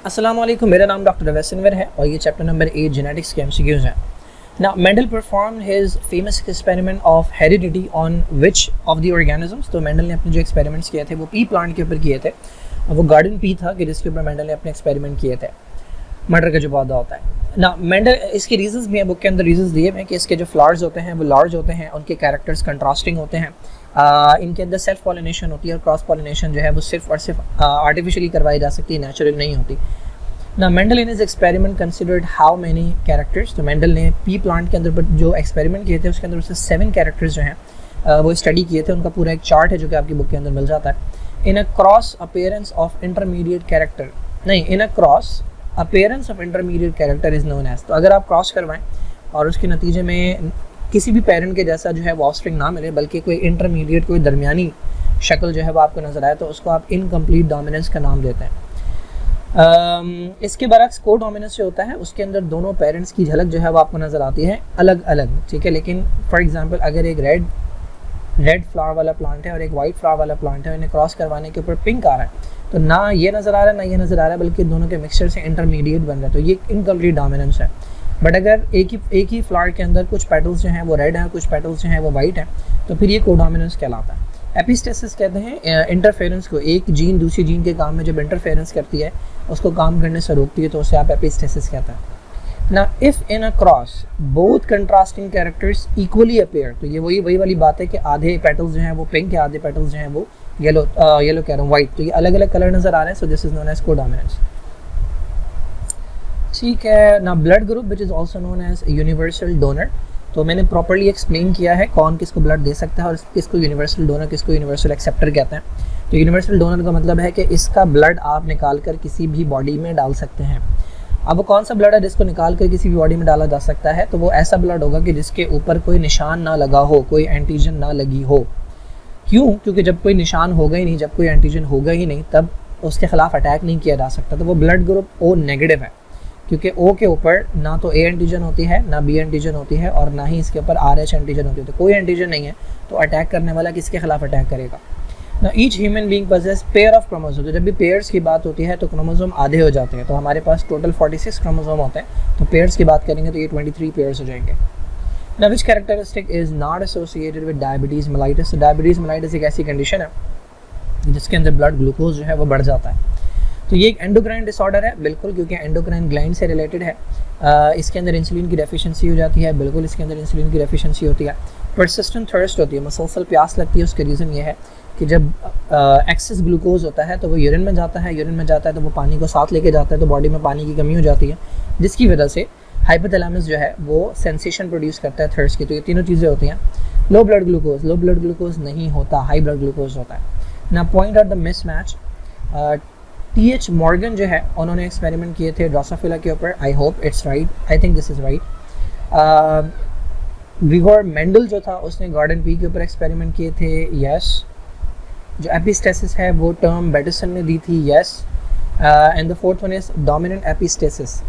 अस्सलामुअलैकुम, मेरा नाम डॉक्टर रवैस अनवर है और ये चैप्टर नंबर 8 जेनेटिक्स के एमसीक्यूज़ हैं। Now Mendel performed his famous experiment of heredity on which of the organisms? तो मेंडल ने अपने जो एक्सपेरिमेंट्स किए थे वो पी प्लांट के ऊपर किए थे। वो गार्डन पी था कि जिसके ऊपर मेंडल ने अपने एक्सपेरिमेंट किए थे। मटर का जो पौधा होता है ना, मेंडल इसके रीजंस भी हैं, बुक के अंदर रीजंस दिए हैं कि इसके जो फ्लावर्स होते हैं वो लार्ज होते हैं, उनके कैरेक्टर्स कंट्रास्टिंग होते हैं, इनके अंदर सेल्फ पॉलिनेशन होती है और क्रॉस पॉलिनेशन जो है वो सिर्फ और सिर्फ आर्टिफिशियली करवाई जा सकती है, नेचुरल नहीं होती। ना Mendel in his experiment considered how many characters, तो मेंडल ने पी प्लांट के अंदर जो एक्सपेरिमेंट किए थे उसके अंदर उससे 7 कैरेक्टर्स जो हैं वो स्टडी किए थे। उनका पूरा एक चार्ट है जो कि आपकी बुक के अंदर मिल जाता है। In a cross appearance of intermediate character, नहीं, in a cross appearance of intermediate character is known as, तो अगर आप क्रॉस करवाएं और उसके नतीजे में किसी भी पेरेंट के जैसा जो है वो ऑफस्प्रिंग ना मिले बल्कि कोई इंटरमीडिएट कोई दरमियानी शक्ल जो है वो आपको नजर आए तो उसको आप इनकम्प्लीट डोमिनेंस का नाम देते हैं। इसके बरक्स को डोमिनेंस जो होता है उसके अंदर दोनों पेरेंट्स की झलक जो है वो आपको नज़र आती है अलग अलग, ठीक है। लेकिन फॉर एग्जांपल अगर एक रेड फ्लावर वाला प्लांट है और एक वाइट फ्लावर वाला प्लांट है, इन्हें क्रॉस करवाने के ऊपर पिंक आ रहा है, तो ना ये नज़र आ रहा है ना ये नज़र आ रहा है, बल्कि दोनों के मिक्सचर से इंटरमीडिएट बन रहा है, तो ये इनकम्प्लीट डोमिनेंस है। बट अगर एक ही फ्लावर के अंदर कुछ पेटल्स जो हैं वो रेड हैं, कुछ पेटल्स जो हैं वो वाइट हैं, तो फिर ये कोडोमिनेंस कहलाता है। एपिस्टेसिस कहते हैं इंटरफेरेंस को, एक जीन दूसरी जीन के काम में जब इंटरफेरेंस करती है उसको काम करने से रोकती है तो उसे आप एपिस्टेसिस कहते हैं ना। If in a cross both contrasting characters equally appear, तो ये वही वाली बात है कि आधे पेटल्स जो हैं वो पिंक है, आधे पेटल्स जो हैं वो येलो कह रहा हूँ वाइट, तो ये अलग अलग कलर नज़र आ रहे हैं, so this is known as codominance, ठीक है ना। Blood group which is also known as universal donor, तो मैंने प्रॉपर्ली एक्सप्लेन किया है कौन किसको ब्लड दे सकता है और किसको यूनिवर्सल डोनर किसको यूनिवर्सल एक्सेप्टर कहते हैं। तो यूनिवर्सल डोनर का मतलब है कि इसका ब्लड आप निकाल कर किसी भी बॉडी में डाल सकते हैं। अब वो कौन सा ब्लड है जिसको निकाल कर किसी भी बॉडी में डाला जा सकता है, तो वो ऐसा ब्लड होगा कि जिसके ऊपर कोई निशान ना लगा हो, कोई एंटीजन ना लगी हो। क्यों? क्योंकि जब कोई निशान होगा ही नहीं, जब कोई एंटीजन होगा ही नहीं, तब उसके खिलाफ अटैक नहीं किया जा सकता। तो वो ब्लड ग्रुप ओ नेगेटिव है, क्योंकि ओ के ऊपर ना तो ए एंटीजन होती है ना बी एंटीजन होती है और ना ही इसके ऊपर RH एंटीजन होती है, तो कोई एंटीजन नहीं है, तो अटैक करने वाला किसके खिलाफ अटैक करेगा ना। Each human being possess pair of chromosome, तो जब भी पेयर्स की बात होती है तो क्रोमोसोम आधे हो जाते हैं, तो हमारे पास टोटल 46 क्रोमोसोम होते हैं, तो पेयर्स की बात करेंगे तो ये 23 पेयर्स हो जाएंगे ना। Which characteristic is not associated with diabetes mellitus, तो डायबिटीज मेलाइटिस एक ऐसी कंडीशन है जिसके अंदर ब्लड ग्लूकोज जो है वो बढ़ जाता है, तो ये एक एंडोक्राइन डिसऑर्डर है, बिल्कुल, क्योंकि एंडोक्राइन ग्लैंड से रिलेटेड है। इसके अंदर इंसुलिन की डेफिशिएंसी हो जाती है, बिल्कुल इसके अंदर इंसुलिन की डेफिशिएंसी होती है। परसिस्टेंट थर्स्ट होती है, मुसलसल प्यास लगती है, उसका रीज़न ये है कि जब एक्सेस ग्लूकोज होता है तो वो यूरिन में जाता है, यूरिन में जाता है तो वो पानी को साथ लेके जाता है, तो बॉडी में पानी की कमी हो जाती है, जिसकी वजह से हाइपोथैलेमस जो है वो सेंसेशन प्रोड्यूस करता है थर्स्ट की, तो ये तीनों चीज़ें होती हैं। लो ब्लड ग्लूकोज नहीं होता, हाई ब्लड ग्लूकोज होता है ना। Point out the mismatch, TH Morgan जो है उन्होंने एक्सपेरिमेंट किए थे ड्रोसोफिला के ऊपर, I hope it's right, I think this is right. Grigor Mendel जो था उसने गार्डन पी के ऊपर एक्सपेरिमेंट किए थे, यस। जो एपिस्टेसिस है वो टर्म बेटिसन ने दी थी, yes. And the fourth one is dominant epistasis.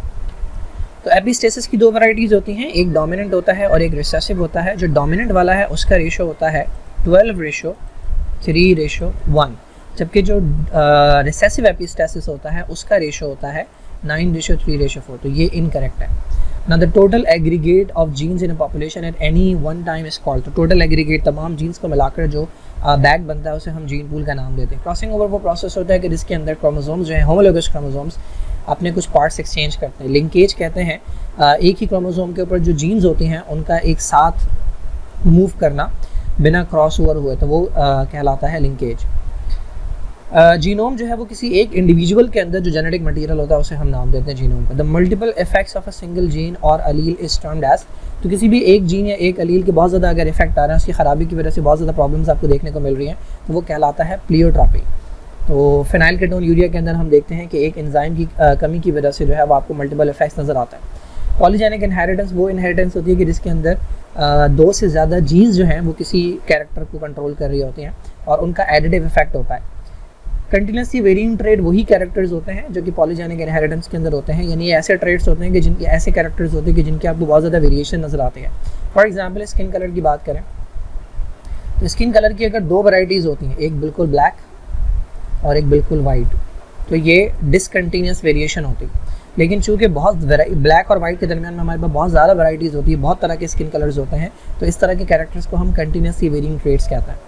तो एपिस्टेसिस की 2 वैरायटीज़ होती हैं, एक डोमिनेंट होता है और एक रिसेसिव होता है। जो डोमिनेंट वाला है उसका रेशो होता है 12:3:1, जबकि जो रिसेसिव एपिस्टेसिस होता है उसका रेशो होता है 9:3:4, तो ये इनकरेक्ट है ना। The total aggregate of genes in a population at any one time is called, तो टोटल एग्रीगेट तमाम जीन्स को मिलाकर जो बैग बनता है उसे हम जीन पूल का नाम देते हैं। क्रॉसिंग ओवर वो प्रोसेस होता है कि जिसके अंदर क्रोमोसोम्स जो है होमोलोगस क्रोमोसोम्स अपने कुछ पार्ट्स एक्सचेंज करते हैं। लिंकेज कहते हैं एक ही क्रोमोसोम के ऊपर जो जीन्स होती हैं उनका एक साथ मूव करना बिना क्रॉस ओवर हुए, तो वो कहलाता है लिंकेज। जीनोम जो है वो किसी एक इंडिविजुअल के अंदर जो जेनेटिक मटेरियल होता है उसे हम नाम देते हैं जीनोम का। The multiple effects of a single gene और अलील इज टर्म्ड एज, तो किसी भी एक जीन या एक अलील के बहुत ज़्यादा अगर इफेक्ट आ रहा है, उसकी ख़राबी की वजह से बहुत ज़्यादा प्रॉब्लम्स आपको देखने को मिल रही हैं, तो वो कहलाता है प्लियोट्रॉपी। तो फिनाइल कीटोन यूरिया के अंदर हम देखते हैं कि एक एंजाइम की कमी की वजह से जो है वो आपको मल्टीपल इफेक्ट्स नज़र आता है। पॉलीजेनिक इनहेरिटेंस वो इनहेरिटेंस होती है कि जिसके अंदर 2 से ज़्यादा जीन्स जो हैं वो किसी कैरेक्टर को कंट्रोल कर रही होती हैं और उनका एडिटिव इफेक्ट होता है। कंटिन्यूसली वेरिएंट ट्रेड वही कैरेक्टर्स होते हैं जो कि पॉलीजेनिक इनहेरिटेंस के अंदर होते हैं, यानी ऐसे ट्रेड्स होते हैं कि जिनके ऐसे कैरेक्टर्स होते हैं कि जिनके आपको बहुत ज़्यादा वेरिएशन नज़र आते हैं। फॉर एग्जांपल स्किन कलर की बात करें तो स्किन कलर की अगर 2 वैरायटीज़ होती हैं, एक बिल्कुल ब्लैक और एक बिल्कुल वाइट, तो ये डिसकंटिन्यूस वेरिएशन होती है। लेकिन चूँकि बहुत ब्लैक और वाइट के दरमियान में हमारे पास बहुत ज़्यादा वैराइटीज़ होती है, बहुत तरह के स्किन कलर्स होते हैं, तो इस तरह के कैरेक्टर्स को हम कंटिन्यूसली वेरिंग ट्रेट्स कहते हैं।